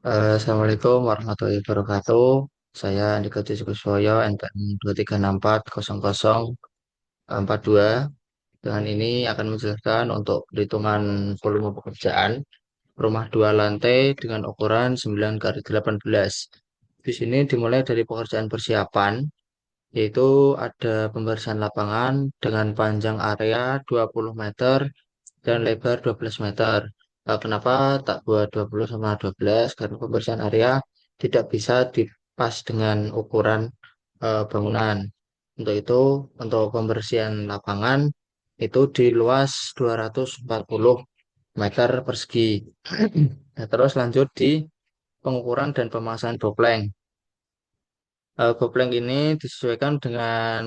Assalamualaikum warahmatullahi wabarakatuh. Saya Andika Kuswoyo, NPM 2340042. Dengan ini akan menjelaskan untuk perhitungan volume pekerjaan rumah dua lantai dengan ukuran 9 kali 18. Di sini dimulai dari pekerjaan persiapan, yaitu ada pembersihan lapangan dengan panjang area 20 meter dan lebar 12 meter. Kenapa tak buat 20 sama 12? Karena pembersihan area tidak bisa dipas dengan ukuran bangunan. Untuk itu, untuk pembersihan lapangan itu di luas 240 meter persegi. Nah, terus lanjut di pengukuran dan pemasangan dopleng. Dopleng ini disesuaikan dengan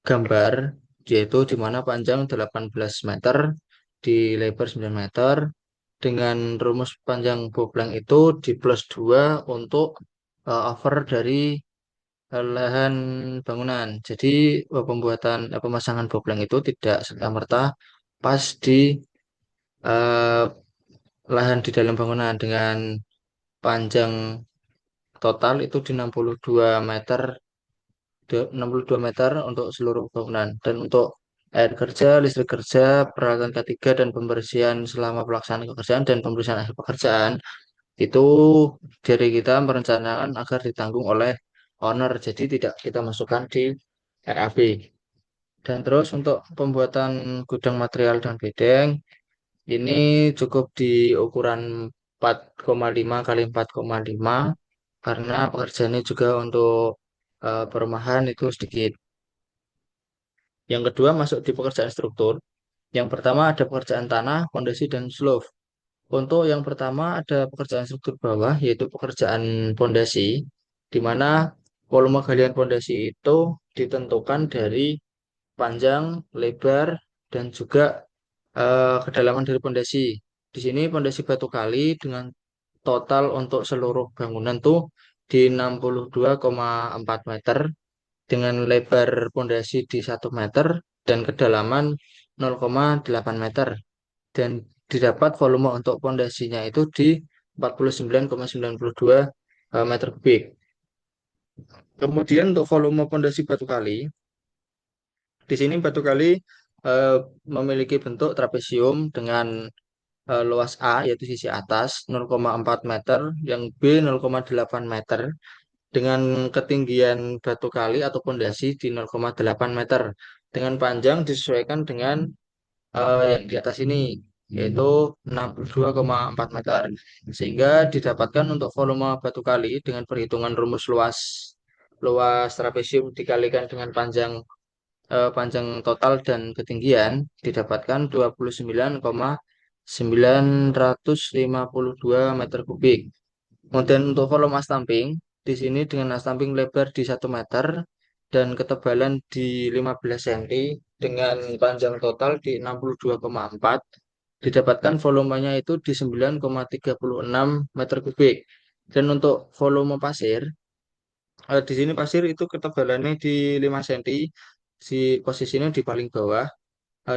gambar, yaitu di mana panjang 18 meter, di lebar 9 meter, dengan rumus panjang bobleng itu di plus 2 untuk over dari lahan bangunan. Jadi pemasangan bobleng itu tidak serta-merta pas di eh, lahan di dalam bangunan dengan panjang total itu di 62 meter 62 meter untuk seluruh bangunan. Dan untuk air kerja, listrik kerja, peralatan ketiga, dan pembersihan selama pelaksanaan pekerjaan dan pembersihan akhir pekerjaan, itu dari kita merencanakan agar ditanggung oleh owner. Jadi tidak kita masukkan di RAB. Dan terus untuk pembuatan gudang material dan bedeng, ini cukup di ukuran 4,5 kali 4,5 karena pekerjaannya juga untuk perumahan itu sedikit. Yang kedua masuk di pekerjaan struktur. Yang pertama ada pekerjaan tanah, fondasi, dan slope. Untuk yang pertama ada pekerjaan struktur bawah, yaitu pekerjaan fondasi, di mana volume galian fondasi itu ditentukan dari panjang, lebar, dan juga kedalaman dari fondasi. Di sini fondasi batu kali dengan total untuk seluruh bangunan tuh di 62,4 meter dengan lebar pondasi di 1 meter dan kedalaman 0,8 meter dan didapat volume untuk pondasinya itu di 49,92 meter kubik. Kemudian untuk volume pondasi batu kali, di sini batu kali eh, memiliki bentuk trapesium dengan luas A yaitu sisi atas 0,4 meter, yang B 0,8 meter dengan ketinggian batu kali atau pondasi di 0,8 meter dengan panjang disesuaikan dengan yang di atas ini yaitu 62,4 meter sehingga didapatkan untuk volume batu kali dengan perhitungan rumus luas luas trapesium dikalikan dengan panjang total dan ketinggian didapatkan 29,952 meter kubik. Kemudian untuk volume as stamping, di sini dengan as stamping lebar di 1 meter dan ketebalan di 15 cm dengan panjang total di 62,4, didapatkan volumenya itu di 9,36 meter kubik. Dan untuk volume pasir, di sini pasir itu ketebalannya di 5 cm, di posisinya di paling bawah,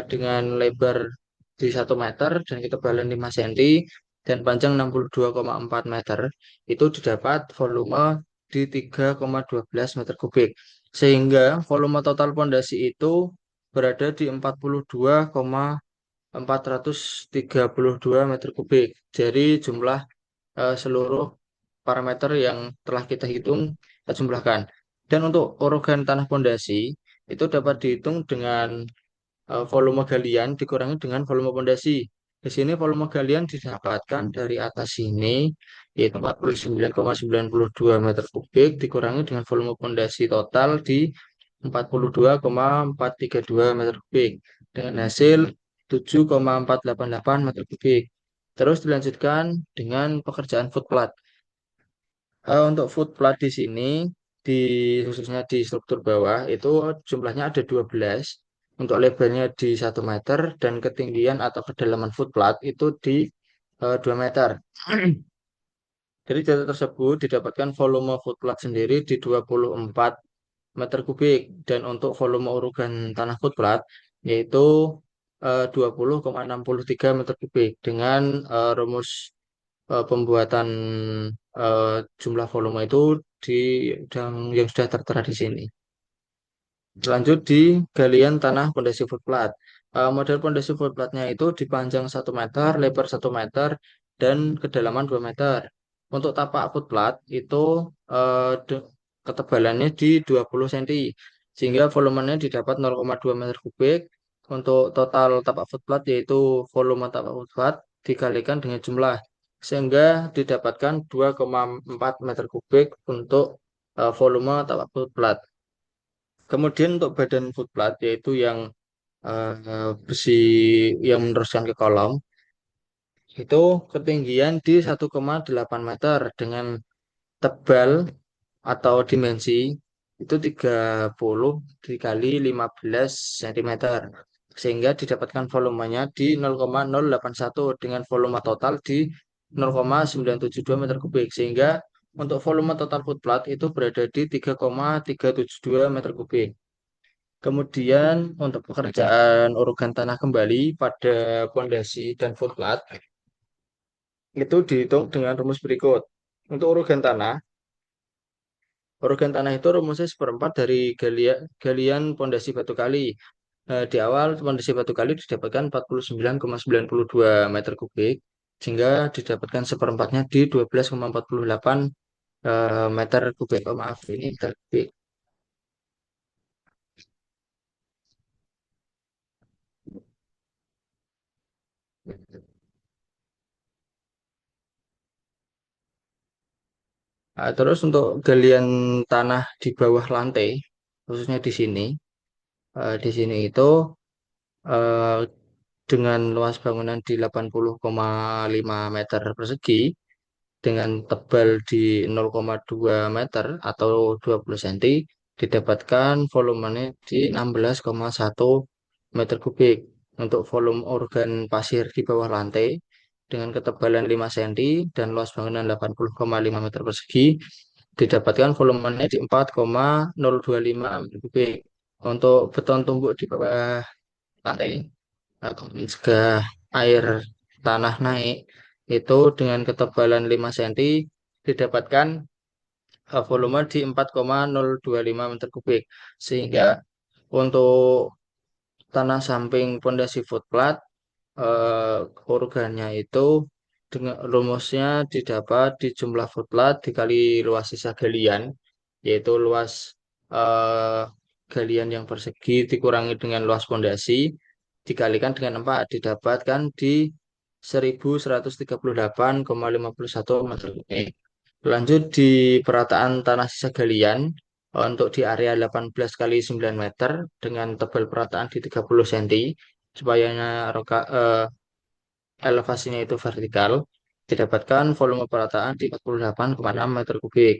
dengan lebar di 1 meter dan ketebalan 5 cm dan panjang 62,4 meter itu didapat volume di 3,12 meter kubik sehingga volume total pondasi itu berada di 42,432 meter kubik dari jumlah seluruh parameter yang telah kita hitung kita jumlahkan. Dan untuk orogan tanah pondasi itu dapat dihitung dengan volume galian dikurangi dengan volume pondasi. Di sini volume galian didapatkan dari atas sini yaitu 49,92 meter kubik dikurangi dengan volume pondasi total di 42,432 meter kubik dengan hasil 7,488 meter kubik. Terus dilanjutkan dengan pekerjaan footplat. Untuk footplat di sini di khususnya di struktur bawah itu jumlahnya ada 12 untuk lebarnya di 1 meter dan ketinggian atau kedalaman footplat itu di 2 meter. Dari data tersebut didapatkan volume footplat sendiri di 24 meter kubik dan untuk volume urugan tanah footplat yaitu 20,63 meter kubik dengan rumus pembuatan eh, jumlah volume itu di yang sudah tertera di sini. Lanjut di galian tanah pondasi footplat. Model pondasi footplatnya itu dipanjang 1 meter, lebar 1 meter, dan kedalaman 2 meter. Untuk tapak footplat itu ketebalannya di 20 cm, sehingga volumenya didapat 0,2 meter kubik. Untuk total tapak footplat yaitu volume tapak footplat dikalikan dengan jumlah, sehingga didapatkan 2,4 meter kubik untuk volume tapak footplat. Kemudian untuk badan footplat yaitu yang besi yang meneruskan ke kolom itu ketinggian di 1,8 meter dengan tebal atau dimensi itu 30 dikali 15 cm, sehingga didapatkan volumenya di 0,081 dengan volume total di 0,972 meter kubik, sehingga untuk volume total footplat itu berada di 3,372 meter kubik. Kemudian untuk pekerjaan urugan tanah kembali pada pondasi dan footplat itu dihitung dengan rumus berikut. Untuk urugan tanah itu rumusnya seperempat dari galian pondasi batu kali. Di awal pondasi batu kali didapatkan 49,92 meter kubik, sehingga didapatkan seperempatnya di 12,48 meter kubik. Oh, maaf, ini meter kubik. Terus untuk galian tanah di bawah lantai, khususnya di sini itu eh, dengan luas bangunan di 80,5 meter persegi, dengan tebal di 0,2 meter atau 20 cm, didapatkan volumenya di 16,1 meter kubik. Untuk volume organ pasir di bawah lantai dengan ketebalan 5 cm dan luas bangunan 80,5 meter persegi, didapatkan volumenya di 4,025 meter kubik. Untuk beton tumbuk di bawah lantai atau mencegah air tanah naik itu dengan ketebalan 5 cm, didapatkan volume di 4,025 meter kubik, sehingga untuk tanah samping pondasi footplat eh, organnya itu dengan rumusnya didapat di jumlah footplat dikali luas sisa galian, yaitu luas eh, galian yang persegi dikurangi dengan luas pondasi dikalikan dengan 4, didapatkan di 1138,51 meter kubik. Lanjut di perataan tanah sisa galian untuk di area 18 kali 9 meter dengan tebal perataan di 30 cm supaya elevasinya itu vertikal, didapatkan volume perataan di 48,6 meter kubik.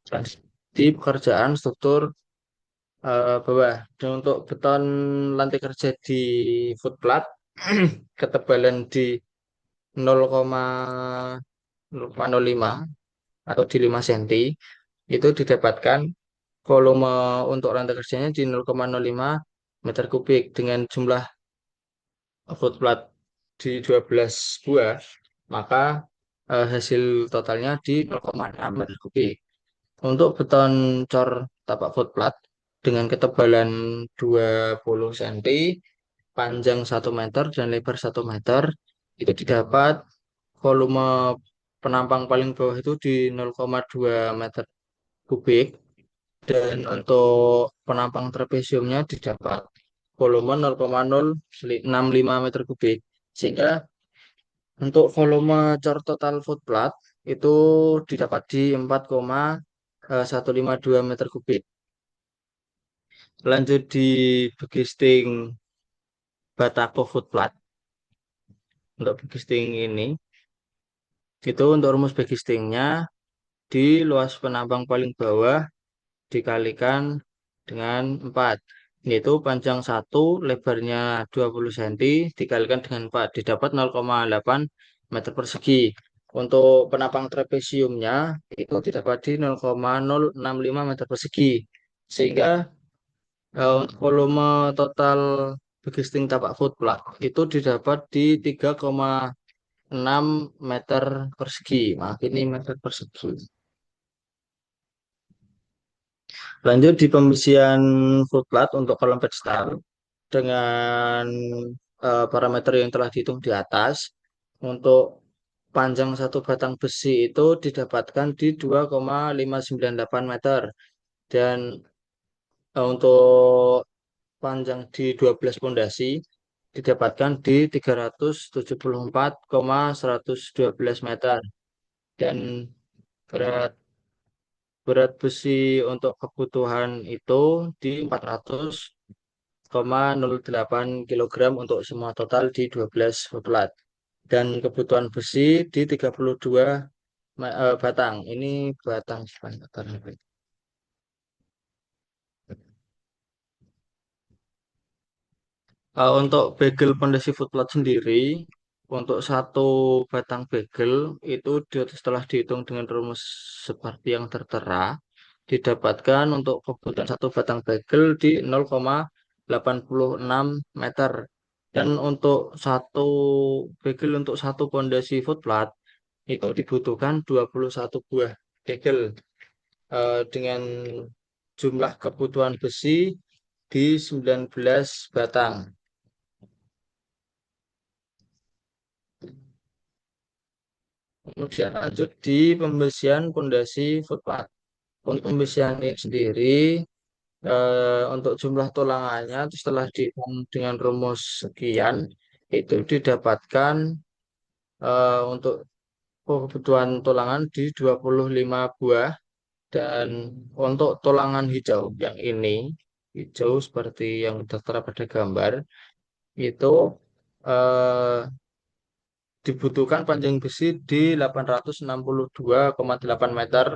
Dan di pekerjaan struktur bawah, dan untuk beton lantai kerja di footplat ketebalan di 0,05 atau di 5 cm itu didapatkan volume untuk lantai kerjanya di 0,05 meter kubik dengan jumlah footplat di 12 buah, maka hasil totalnya di 0,6 meter kubik. Untuk beton cor tapak footplat dengan ketebalan 20 cm, panjang 1 meter dan lebar 1 meter, itu didapat volume penampang paling bawah itu di 0,2 meter kubik, dan untuk penampang trapesiumnya didapat volume 0,065 meter kubik, sehingga untuk volume cor total footplat itu didapat di 4,152 meter kubik. Lanjut di Begisting Batako footplat. Untuk Begisting ini itu untuk rumus Begistingnya di luas penambang paling bawah dikalikan dengan 4, yaitu panjang 1, lebarnya 20 cm dikalikan dengan 4, didapat 0,8 meter persegi. Untuk penapang trapesiumnya itu didapat di 0,065 meter persegi, sehingga untuk volume total begisting tapak footplug itu didapat di enam meter persegi. Maaf, ini meter persegi. Lanjut di pembersihan footplat untuk kolom pedestal dengan parameter yang telah dihitung di atas. Untuk panjang satu batang besi itu didapatkan di 2,598 meter dan untuk panjang di 12 pondasi didapatkan di 374,112 meter dan berat berat besi untuk kebutuhan itu di 400,08 kilogram untuk semua total di 12 plat dan kebutuhan besi di 32 batang. Ini batang sepanjang. Untuk bagel pondasi footplot sendiri, untuk satu batang bagel itu setelah dihitung dengan rumus seperti yang tertera, didapatkan untuk kebutuhan satu batang bagel di 0,86 meter. Dan untuk satu bagel untuk satu pondasi footplot itu dibutuhkan 21 buah bagel dengan jumlah kebutuhan besi di 19 batang. Kemudian lanjut di pembersihan pondasi footpath. Untuk pembersihan ini sendiri, untuk jumlah tulangannya setelah dihitung dengan rumus sekian, itu didapatkan untuk kebutuhan tulangan di 25 buah. Dan untuk tulangan hijau yang ini, hijau seperti yang tertera pada gambar, itu eh, dibutuhkan panjang besi di 862,8 meter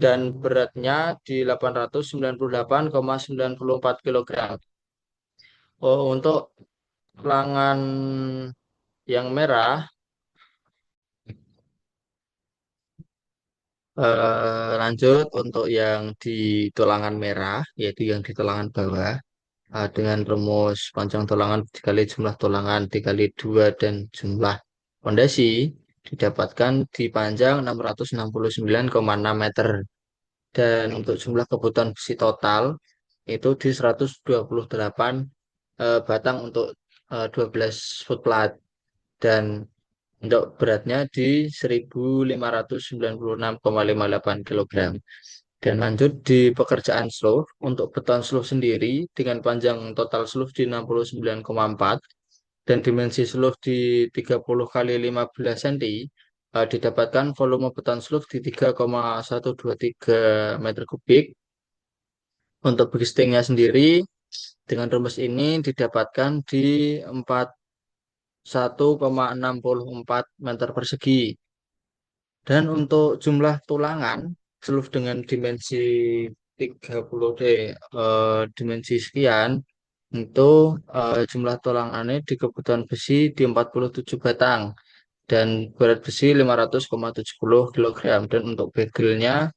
dan beratnya di 898,94 kilogram. Oh, untuk lengan yang merah, lanjut untuk yang di tulangan merah, yaitu yang di tulangan bawah, dengan rumus panjang tulangan dikali jumlah tulangan dikali 2 dan jumlah pondasi didapatkan di panjang 669,6 meter. Dan untuk jumlah kebutuhan besi total itu di 128 batang untuk 12 foot plat dan untuk beratnya di 1596,58 kilogram. Dan lanjut di pekerjaan slough untuk beton slough sendiri dengan panjang total slough di 69,4 dan dimensi slough di 30 kali 15 cm, didapatkan volume beton slough di 3,123 meter kubik. Untuk boostingnya sendiri dengan rumus ini didapatkan di 41,64 meter persegi. Dan untuk jumlah tulangan seluruh dengan dimensi 30D dimensi sekian itu jumlah tulangannya di kebutuhan besi di 47 batang dan berat besi 500,70 kilogram dan untuk bagelnya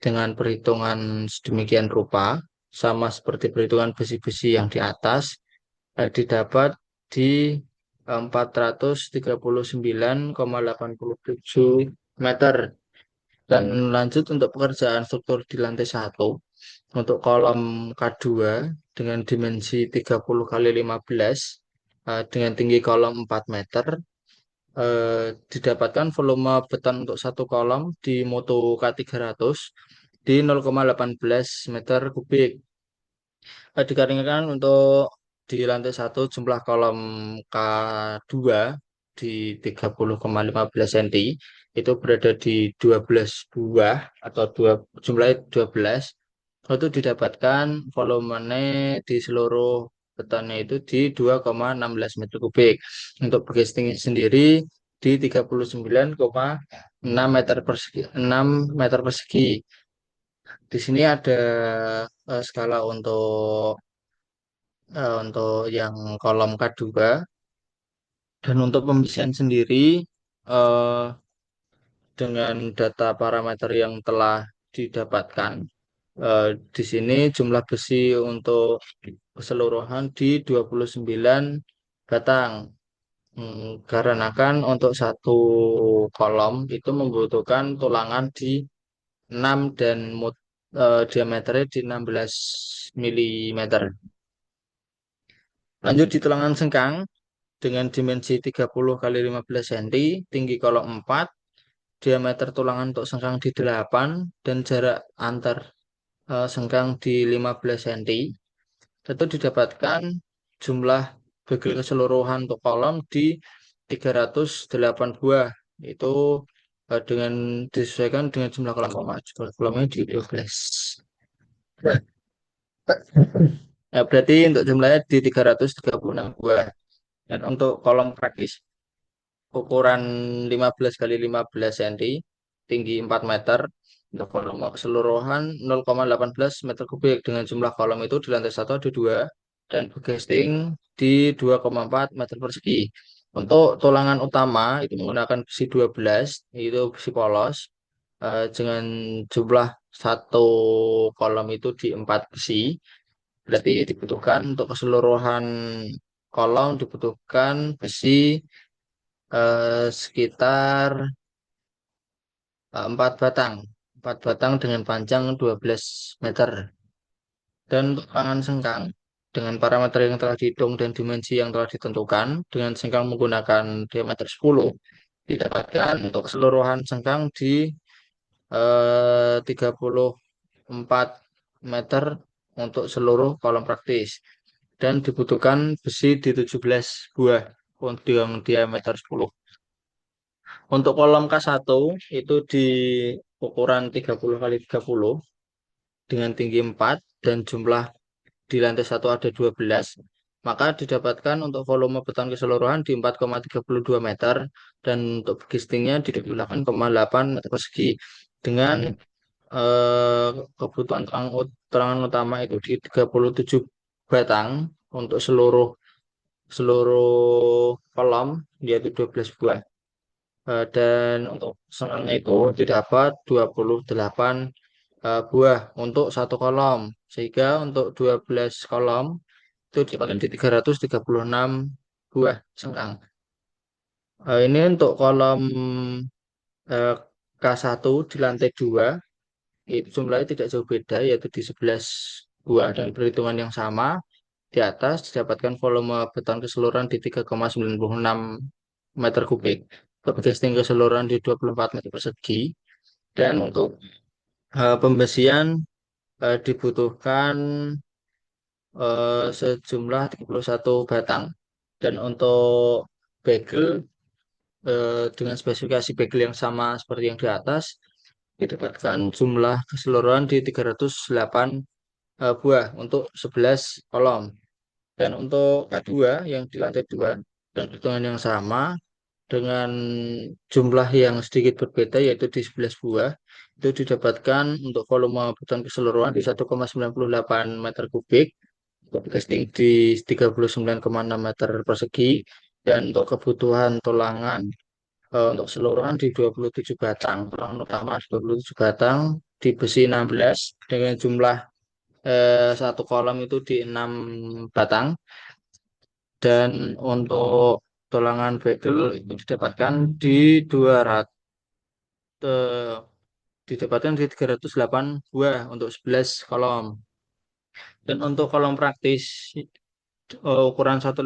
dengan perhitungan sedemikian rupa sama seperti perhitungan besi-besi yang di atas didapat di 439,87 meter. Dan lanjut untuk pekerjaan struktur di lantai satu untuk kolom K2 dengan dimensi 30 kali 15 dengan tinggi kolom 4 meter didapatkan volume beton untuk satu kolom di mutu K300 di 0,18 meter kubik. Dikarenakan untuk di lantai satu jumlah kolom K2 di 30,15 cm itu berada di 12 buah atau jumlahnya 12 itu didapatkan volumenya di seluruh betonnya itu di 2,16 meter kubik. Untuk casing sendiri di 39,6 meter persegi, 6 meter persegi. Di sini ada skala untuk yang kolom K2 dan untuk pembersihan sendiri eh, dengan data parameter yang telah didapatkan di sini jumlah besi untuk keseluruhan di 29 batang Karena kan untuk satu kolom itu membutuhkan tulangan di 6 dan diameternya di 16 milimeter. Lanjut di tulangan sengkang dengan dimensi 30 kali 15 cm, tinggi kolom 4, diameter tulangan untuk sengkang di 8 dan jarak antar sengkang di 15 cm. Tentu didapatkan jumlah bagel keseluruhan untuk kolom di 308 buah. Itu dengan disesuaikan dengan jumlah kolom koma. Jumlah kolomnya di 12. Nah, berarti untuk jumlahnya di 336 buah. Dan untuk kolom praktis, ukuran 15 kali 15 cm, tinggi 4 meter, untuk volume keseluruhan 0,18 meter kubik dengan jumlah kolom itu di lantai satu ada dua dan casing di 2,4 meter persegi. Untuk tulangan utama itu menggunakan besi 12, itu besi polos dengan jumlah satu kolom itu di 4 besi. Berarti dibutuhkan untuk keseluruhan kolom dibutuhkan besi sekitar 4 batang. 4 batang dengan panjang 12 meter. Dan untuk tangan sengkang dengan parameter yang telah dihitung dan dimensi yang telah ditentukan dengan sengkang menggunakan diameter 10 didapatkan untuk keseluruhan sengkang di 34 meter untuk seluruh kolom praktis dan dibutuhkan besi di 17 buah untuk yang diameter 10. Untuk kolom K1 itu di ukuran 30 kali 30 dengan tinggi 4 dan jumlah di lantai satu ada 12, maka didapatkan untuk volume beton keseluruhan di 4,32 meter dan untuk gistingnya di 28,8 meter persegi dengan kebutuhan terangan utama itu di 37 batang untuk seluruh seluruh kolom yaitu 12 buah. Dan untuk senangnya itu didapat 28 buah untuk satu kolom. Sehingga untuk 12 kolom itu didapatkan di 336 buah sengkang. Ini untuk kolom eh, K1 di lantai 2 itu jumlahnya tidak jauh beda yaitu di 11 buah dan perhitungan yang sama. Di atas didapatkan volume beton keseluruhan di 3,96 meter kubik. Casting keseluruhan di 24 meter persegi. Dan untuk pembesian dibutuhkan sejumlah 31 batang. Dan untuk bagel dengan spesifikasi bagel yang sama seperti yang di atas, didapatkan jumlah keseluruhan di 308 buah untuk 11 kolom. Dan untuk K2 yang di lantai 2 dan hitungan yang sama dengan jumlah yang sedikit berbeda yaitu di 11 buah itu didapatkan untuk volume beton keseluruhan di 1,98 meter kubik untuk casting di 39,6 meter persegi dan untuk kebutuhan tulangan untuk keseluruhan di 27 batang tulangan utama 27 batang di besi 16 dengan jumlah satu kolom itu di 6 batang dan untuk tulangan bagel itu di 200 eh, didapatkan di 308 buah untuk 11 kolom. Dan untuk kolom praktis ukuran 150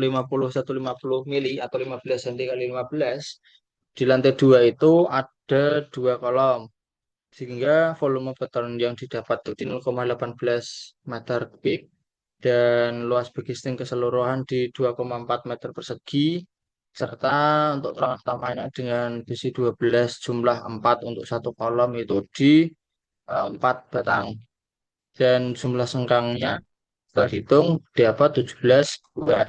mili atau 15 cm kali 15 di lantai 2 itu ada dua kolom sehingga volume beton yang didapat itu di 0,18 meter kubik dan luas bagisting keseluruhan di 2,4 meter persegi serta untuk tulangan utamanya dengan besi 12 jumlah 4 untuk satu kolom itu di 4 batang dan jumlah sengkangnya terhitung dapat 17 buah.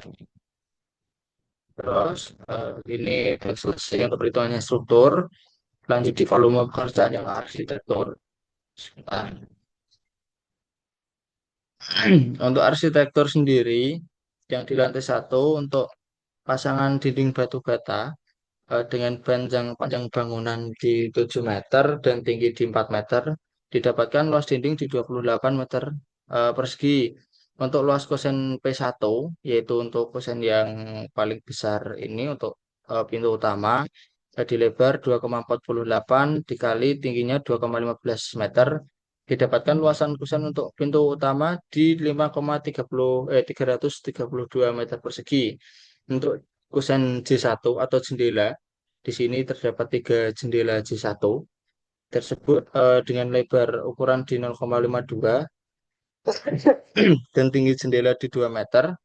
Terus ini sudah selesai untuk perhitungannya struktur. Lanjut di volume pekerjaan yang arsitektur. Sebentar. Untuk arsitektur sendiri yang di lantai satu untuk pasangan dinding batu bata dengan panjang panjang bangunan di 7 meter dan tinggi di 4 meter didapatkan luas dinding di 28 meter persegi. Untuk luas kosen P1 yaitu untuk kosen yang paling besar ini untuk pintu utama di lebar 2,48 dikali tingginya 2,15 meter. Didapatkan luasan kusen untuk pintu utama di 332 meter persegi. Untuk kusen J1 atau jendela, di sini terdapat tiga jendela J1 tersebut dengan lebar ukuran di 0,52 dan tinggi jendela di 2 meter.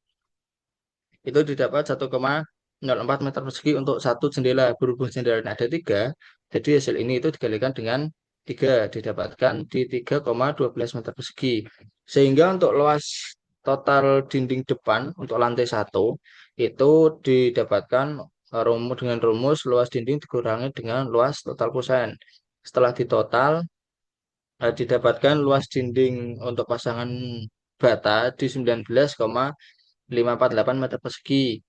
Itu didapat 1,04 meter persegi untuk satu jendela. Berhubung jendela ada tiga, jadi hasil ini itu dikalikan dengan tiga, didapatkan di 3,12 meter persegi. Sehingga untuk luas total dinding depan untuk lantai satu itu didapatkan rumus dengan rumus luas dinding dikurangi dengan luas total kusen. Setelah ditotal didapatkan luas dinding untuk pasangan bata di 19,548 meter persegi.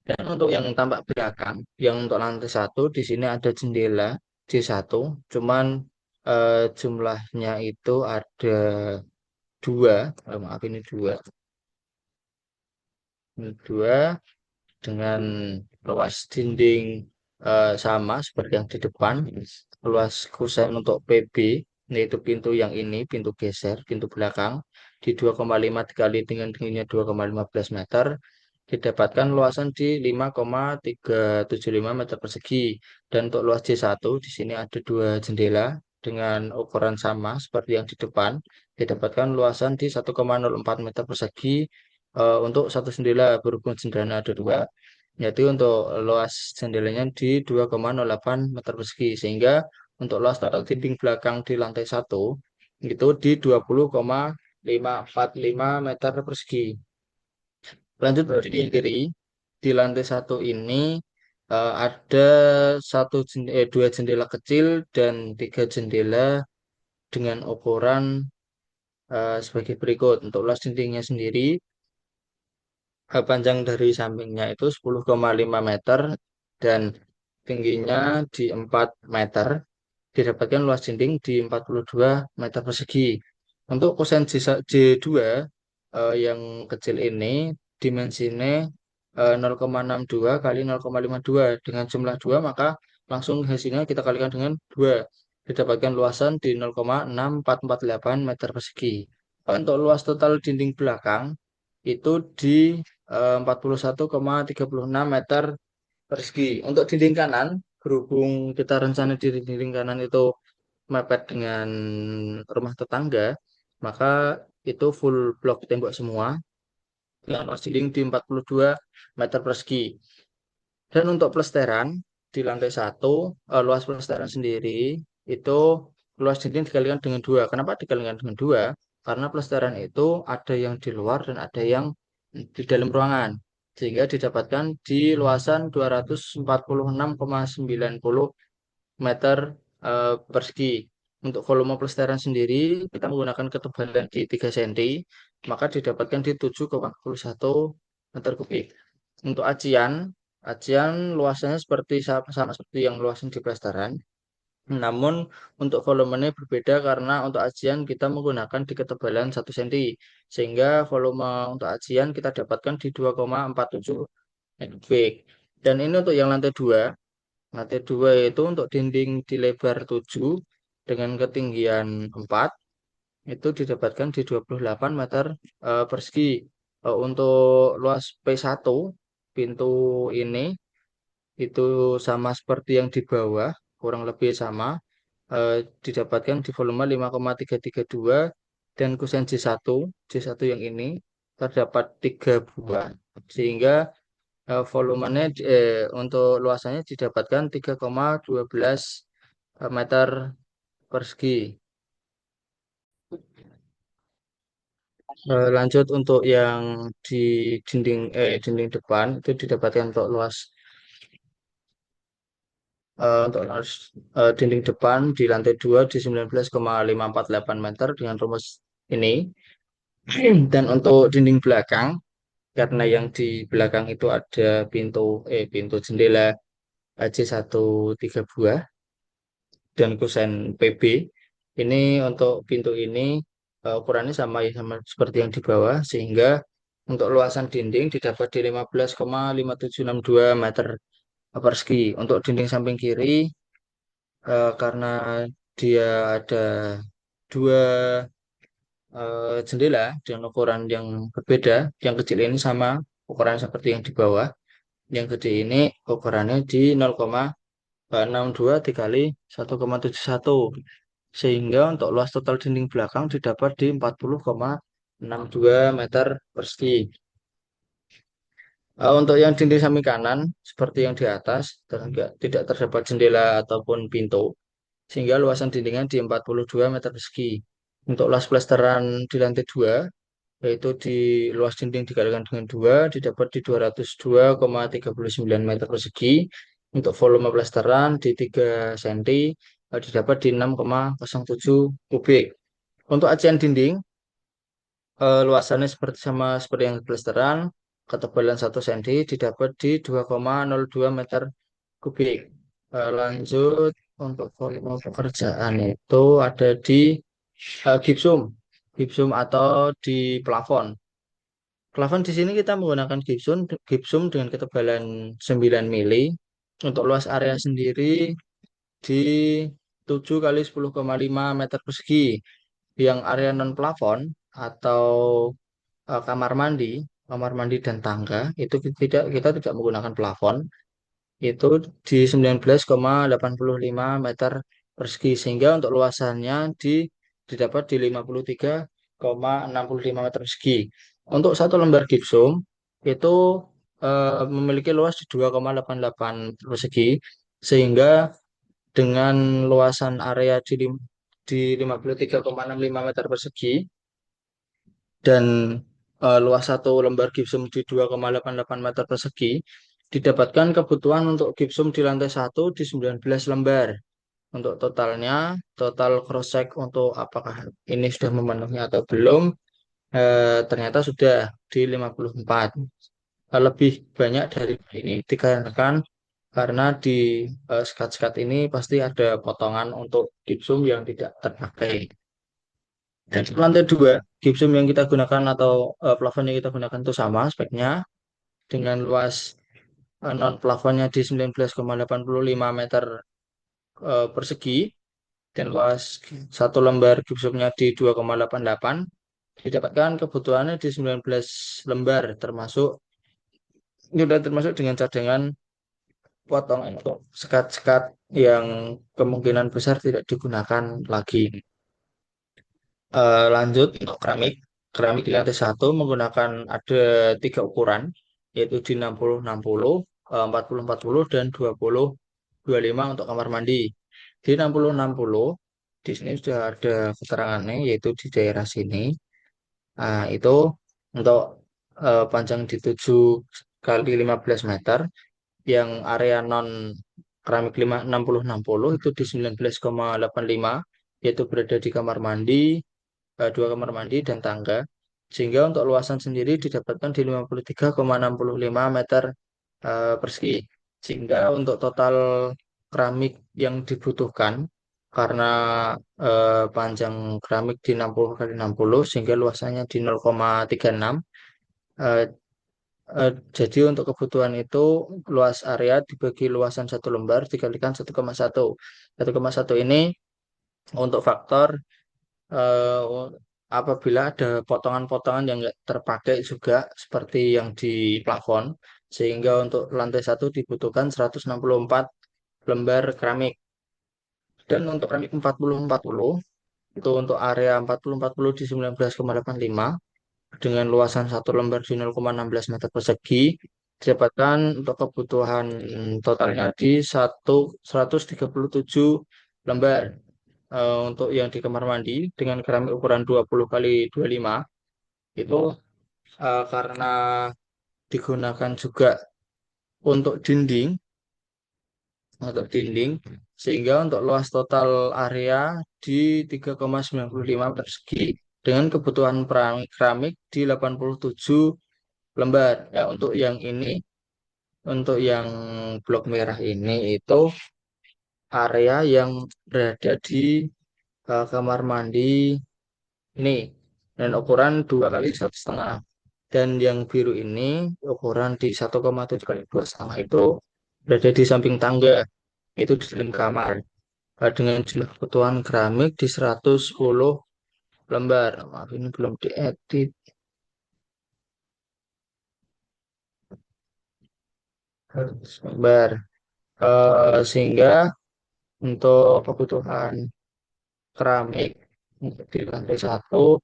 Dan untuk yang tampak belakang, yang untuk lantai satu, di sini ada jendela J1, cuman jumlahnya itu ada dua, maaf ini dua, ini dua dengan luas dinding sama seperti yang di depan. Luas kusen untuk PB, yaitu pintu yang ini, pintu geser, pintu belakang, di 2,5 dikali dengan tingginya 2,15 meter, didapatkan luasan di 5,375 meter persegi. Dan untuk luas J1, di sini ada dua jendela dengan ukuran sama seperti yang di depan, didapatkan luasan di 1,04 meter persegi untuk satu jendela. Berhubung jendelanya ada dua, yaitu untuk luas jendelanya di 2,08 meter persegi, sehingga untuk luas total dinding belakang di lantai satu itu di 20,545 meter persegi. Lanjut di kiri, di lantai satu ini ada dua jendela kecil dan tiga jendela dengan ukuran sebagai berikut. Untuk luas dindingnya sendiri, panjang dari sampingnya itu 10,5 meter dan tingginya di 4 meter. Didapatkan luas dinding di 42 meter persegi. Untuk kosen J2 yang kecil ini dimensinya 0,62 kali 0,52 dengan jumlah 2, maka langsung hasilnya kita kalikan dengan 2. Didapatkan luasan di 0,6448 meter persegi. Untuk luas total dinding belakang itu di 41,36 meter persegi. Untuk dinding kanan, berhubung kita rencana di dinding kanan itu mepet dengan rumah tetangga, maka itu full blok tembok semua dengan luas dinding di 42 meter persegi. Dan untuk plesteran di lantai satu, luas plesteran sendiri itu luas dinding dikalikan dengan dua. Kenapa dikalikan dengan dua? Karena plesteran itu ada yang di luar dan ada yang di dalam ruangan. Sehingga didapatkan di luasan 246,90 meter persegi. Untuk volume plesteran sendiri, kita menggunakan ketebalan di 3 cm, maka didapatkan di 7,41 meter kubik. Untuk acian luasannya sama seperti yang luasan di plesteran. Namun untuk volumenya berbeda karena untuk acian kita menggunakan di ketebalan 1 cm. Sehingga volume untuk acian kita dapatkan di 2,47 meter kubik. Dan ini untuk yang lantai 2. Lantai 2 itu untuk dinding di lebar 7 dengan ketinggian 4 itu didapatkan di 28 meter persegi. Untuk luas P1 pintu ini itu sama seperti yang di bawah, kurang lebih sama. Didapatkan di volume 5,332 dan kusen J1 yang ini terdapat 3 buah sehingga volumenya untuk luasannya didapatkan 3,12 meter persegi. Lanjut untuk yang di dinding depan itu didapatkan untuk luas dinding depan di lantai 2 di 19,548 meter dengan rumus ini. Dan untuk dinding belakang, karena yang di belakang itu ada pintu jendela J1 3 buah dan kusen PB. Ini untuk pintu ini ukurannya sama ya sama seperti yang di bawah, sehingga untuk luasan dinding didapat di 15,5762 meter persegi. Untuk dinding samping kiri karena dia ada dua jendela dengan ukuran yang berbeda. Yang kecil ini sama ukuran seperti yang di bawah. Yang gede ini ukurannya di 0,62 dikali 1,71. Sehingga untuk luas total dinding belakang didapat di 40,62 meter persegi. Untuk yang dinding samping kanan, seperti yang di atas, tidak terdapat jendela ataupun pintu, sehingga luasan dindingnya di 42 meter persegi. Untuk luas plesteran di lantai 2, yaitu di luas dinding dikalikan dengan 2, didapat di 202,39 meter persegi. Untuk volume plesteran di 3 cm, didapat di 6,07 kubik. Untuk acian dinding, luasannya seperti yang plesteran, ketebalan 1 cm didapat di 2,02 meter kubik. Lanjut untuk volume pekerjaan itu ada di gipsum, gipsum atau di plafon. Plafon di sini kita menggunakan gipsum dengan ketebalan 9 mili. Untuk luas area sendiri di 7 kali 10,5 meter persegi. Yang area non plafon atau kamar mandi dan tangga itu kita tidak menggunakan plafon. Itu di 19,85 meter persegi sehingga untuk luasannya didapat di 53,65 meter persegi. Untuk satu lembar gipsum itu memiliki luas di 2,88 meter persegi sehingga dengan luasan area di 53,65 meter persegi dan luas satu lembar gipsum di 2,88 meter persegi, didapatkan kebutuhan untuk gipsum di lantai 1 di 19 lembar. Untuk total cross check untuk apakah ini sudah memenuhi atau belum, ternyata sudah di 54. Lebih banyak dari ini dikarenakan karena di sekat-sekat ini pasti ada potongan untuk gipsum yang tidak terpakai. Dan untuk lantai 2, gipsum yang kita gunakan atau plafon yang kita gunakan itu sama speknya dengan luas non plafonnya di 19,85 meter persegi dan luas satu lembar gipsumnya di 2,88. Didapatkan kebutuhannya di 19 lembar termasuk ini sudah termasuk dengan cadangan potongan untuk sekat-sekat yang kemungkinan besar tidak digunakan lagi. Lanjut untuk keramik. Keramik di lantai 1 menggunakan ada 3 ukuran, yaitu di 60-60, 40-40, dan 20-25 untuk kamar mandi. Di 60-60, di sini sudah ada keterangannya, yaitu di daerah sini. Itu untuk panjang di 7 kali 15 meter, yang area non keramik 60-60 itu di 19,85, yaitu berada di kamar mandi, 2 kamar mandi dan tangga. Sehingga untuk luasan sendiri didapatkan di 53,65 meter persegi. Sehingga untuk total keramik yang dibutuhkan karena panjang keramik di 60 kali 60 sehingga luasannya di 0,36. eh, jadi untuk kebutuhan itu luas area dibagi luasan satu lembar dikalikan 1,1. 1,1 ini untuk faktor eh, apabila ada potongan-potongan yang nggak terpakai juga seperti yang di plafon, sehingga untuk lantai 1 dibutuhkan 164 lembar keramik. Dan untuk keramik 40-40 itu untuk area 40-40 di 19,85 dengan luasan satu lembar di 0,16 meter persegi didapatkan untuk kebutuhan totalnya di 137 lembar. Untuk yang di kamar mandi dengan keramik ukuran 20 kali 25 itu karena digunakan juga untuk dinding sehingga untuk luas total area di 3,95 persegi dengan kebutuhan keramik di 87 lembar. Ya, untuk yang blok merah ini itu area yang berada di kamar mandi ini dan ukuran 2 kali 1,5. Dan yang biru ini ukuran di 1,7 kali 2,5 itu berada di samping tangga, itu di dalam kamar. Dengan jumlah kebutuhan keramik di 110 lembar. Maaf, ini belum diedit. Lembar. Sehingga untuk kebutuhan keramik di lantai satu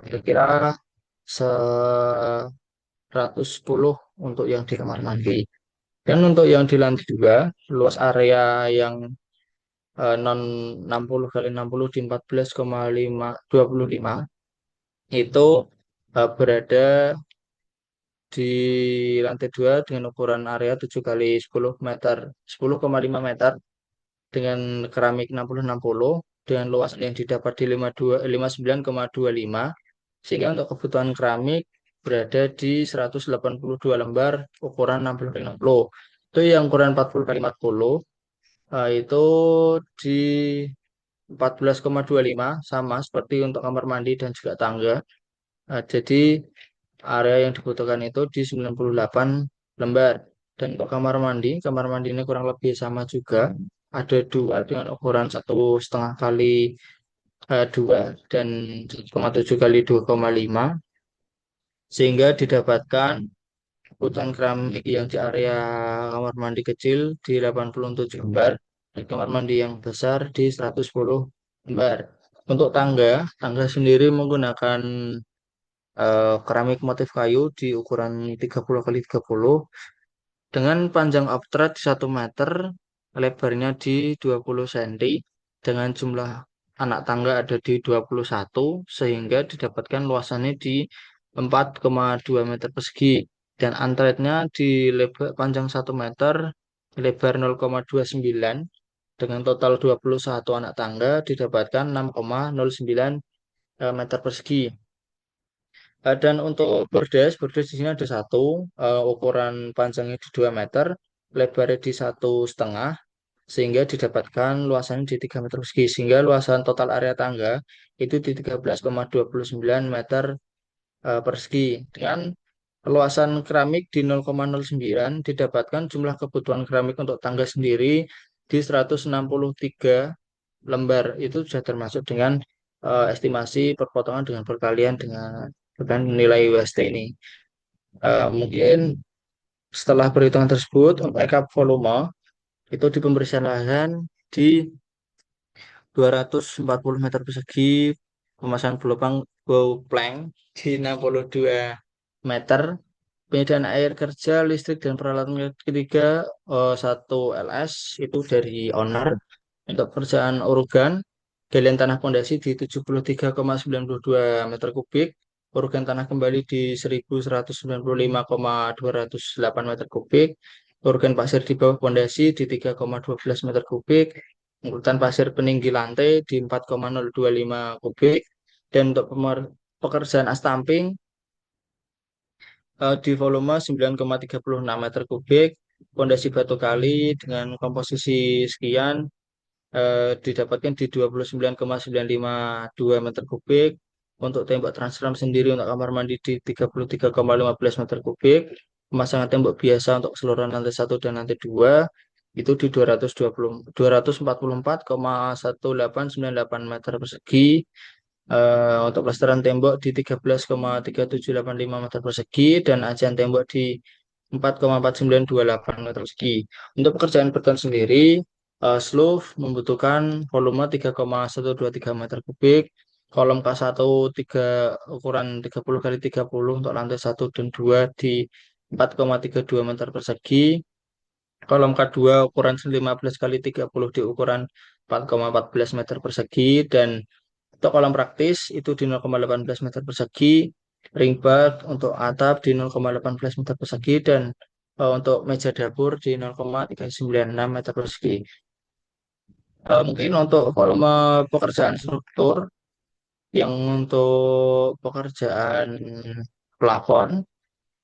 kira-kira 110 untuk yang di kamar mandi. Dan untuk yang di lantai dua, luas area yang non 60 kali 60 di 14,5 itu berada di lantai 2 dengan ukuran area 7 kali 10 meter, 10,5 meter dengan keramik 60-60 dengan luas yang didapat di 59,25 sehingga untuk kebutuhan keramik berada di 182 lembar ukuran 60 kali 60. Itu yang ukuran 40 kali 40 itu di 14,25 sama seperti untuk kamar mandi dan juga tangga. Jadi area yang dibutuhkan itu di 98 lembar. Dan untuk kamar mandi ini kurang lebih sama juga. Ada dua dengan ukuran 1,5 kali 2 dan 1,7 kali 2,5 sehingga didapatkan kebutuhan keramik yang di area kamar mandi kecil di 87 lembar dan kamar mandi yang besar di 110 lembar. Untuk tangga, tangga sendiri menggunakan keramik motif kayu di ukuran 30 kali 30 dengan panjang obtrat 1 meter, lebarnya di 20 cm dengan jumlah anak tangga ada di 21 sehingga didapatkan luasannya di 4,2 meter persegi dan antretnya di lebar panjang 1 meter, lebar 0,29 dengan total 21 anak tangga didapatkan 6,09 meter persegi. Dan untuk bordes di sini ada satu, ukuran panjangnya di 2 meter, lebarnya di 1,5, sehingga didapatkan luasannya di 3 meter persegi, sehingga luasan total area tangga itu di 13,29 meter persegi. Dengan luasan keramik di 0,09 didapatkan jumlah kebutuhan keramik untuk tangga sendiri di 163 lembar. Itu sudah termasuk dengan estimasi perpotongan dengan perkalian dengan nilai UST ini. Mungkin setelah perhitungan tersebut, untuk rekap volume itu di pembersihan lahan di 240 meter persegi, pemasangan gelombang bow plank di 62 meter, penyediaan air kerja, listrik, dan peralatan ketiga 1 LS itu dari owner. Untuk pekerjaan organ, galian tanah pondasi di 73,92 meter kubik, organ tanah kembali di 1195,208 meter kubik, organ pasir di bawah pondasi di 3,12 meter kubik, urutan pasir peninggi lantai di 4,025 kubik, dan untuk pekerjaan astamping di volume 9,36 meter kubik, pondasi batu kali dengan komposisi sekian didapatkan di 29,952 meter kubik. Untuk tembok transram sendiri untuk kamar mandi di 33,15 meter kubik. Pemasangan tembok biasa untuk keseluruhan lantai satu dan lantai 2 itu di 224,1898 meter persegi. Untuk plesteran tembok di 13,3785 meter persegi dan ajian tembok di 4,4928 meter persegi. Untuk pekerjaan beton sendiri, Slough membutuhkan volume 3,123 meter kubik, kolom K1 ukuran 30 kali 30 untuk lantai satu dan 2 di 4,32 meter persegi, kolom K2 ukuran 15 kali 30 di ukuran 4,14 meter persegi, dan untuk kolam praktis itu di 0,18 meter persegi, ring bar untuk atap di 0,18 meter persegi, dan untuk meja dapur di 0,396 meter persegi. Mungkin untuk volume pekerjaan struktur yang untuk pekerjaan plafon,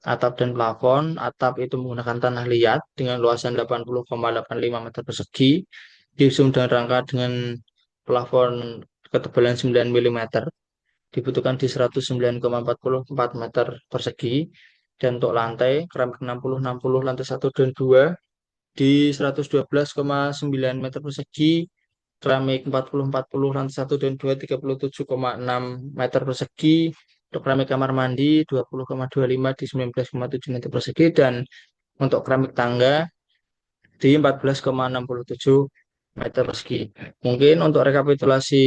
atap dan plafon, atap itu menggunakan tanah liat dengan luasan 80,85 meter persegi, disusun dan rangka dengan plafon ketebalan 9 mm, dibutuhkan di 109,44 meter persegi, dan untuk lantai keramik 60-60 lantai satu dan 2 di 112,9 meter persegi, keramik 40-40 lantai 1 dan 2 37,6 meter persegi, untuk keramik kamar mandi 20,25 di 19,7 meter persegi, dan untuk keramik tangga di 14,67 meter persegi. Mungkin untuk rekapitulasi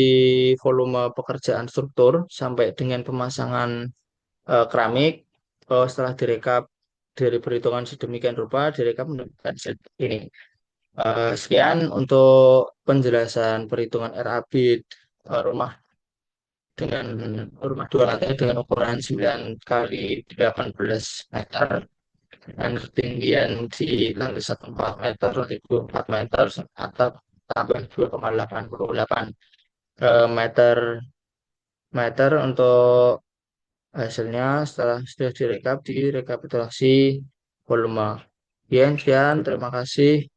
volume pekerjaan struktur sampai dengan pemasangan keramik, setelah direkap dari perhitungan sedemikian rupa, direkap menunjukkan seperti ini. Sekian untuk penjelasan perhitungan RAB rumah dengan rumah dua lantai dengan ukuran 9 kali 18 meter dengan ketinggian di lantai 1 4 meter, lantai 2 4 meter, atap tambah 2,88 meter meter untuk hasilnya setelah sudah direkap di rekapitulasi volume. Sekian, terima kasih.